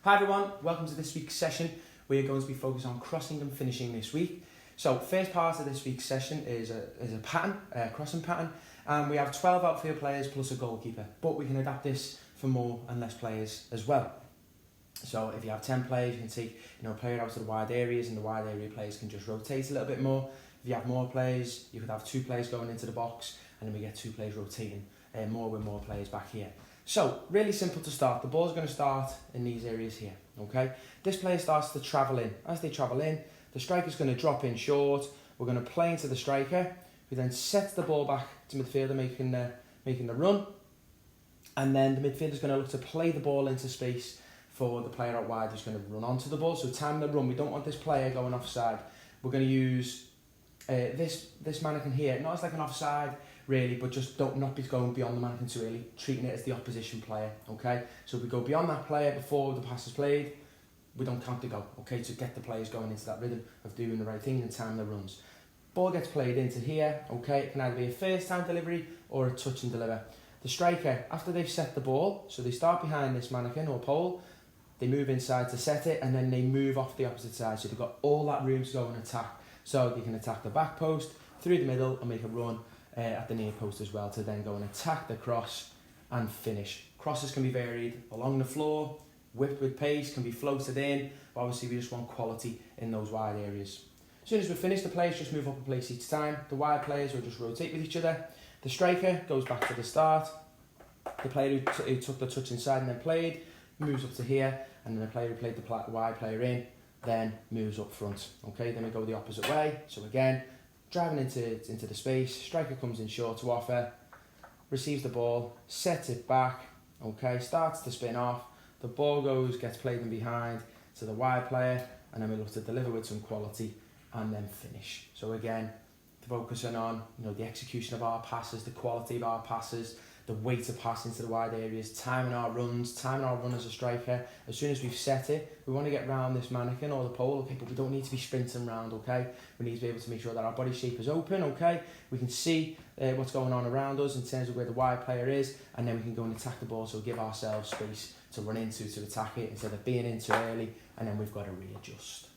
Hi everyone, welcome to this week's session. We are going to be focused on crossing and finishing this week. So first part of this week's session is a pattern, a crossing pattern, and we have 12 outfield players plus a goalkeeper, but we can adapt this for more and less players as well. So if you have 10 players, you can take a player out to the wide areas, and the wide area players can just rotate a little bit more. If you have more players, you could have 2 players going into the box, and then we get 2 players rotating more with more players back here. So, really simple to start. The ball's going to start in these areas here, okay? This player starts to travel in. As they travel in, the striker's going to drop in short. We're going to play into the striker, who then sets the ball back to midfielder, making the run. And then the midfielder's going to look to play the ball into space for the player out wide who's going to run onto the ball. So time the run. We don't want this player going offside. We're going to use this mannequin here, not as like an offside really, but just not be going beyond the mannequin too early, treating it as the opposition player, okay? So if we go beyond that player before the pass is played, we don't count the goal, okay? To get the players going into that rhythm of doing the right thing and time the runs. Ball gets played into here, okay? It can either be a first time delivery or a touch and deliver. The striker, after they've set the ball, so they start behind this mannequin or pole, they move inside to set it, and then they move off the opposite side, so they've got all that room to go and attack. So they can attack the back post, through the middle, and make a run at the near post as well, to then go and attack the cross and finish. Crosses can be varied along the floor, whipped with pace, can be floated in, but obviously we just want quality in those wide areas. As soon as we finish, the players just move up a place each time. The wide players will just rotate with each other. The striker goes back to the start. The player who took the touch inside and then played moves up to here, and then the player who played the wide player in then moves up front. Okay, then we go the opposite way. So again, driving into the space, striker comes in short to offer, receives the ball, sets it back, okay, starts to spin off, the ball gets played in behind to the wide player, and then we look to deliver with some quality and then finish. So again, focusing on the execution of our passes, the quality of our passes, the weight of pass into the wide areas, timing our run as a striker. As soon as we've set it, we want to get round this mannequin or the pole, okay, but we don't need to be sprinting round, okay? We need to be able to make sure that our body shape is open, okay? We can see what's going on around us in terms of where the wide player is, and then we can go and attack the ball, so give ourselves space to run into, to attack it, instead of being in too early, and then we've got to readjust.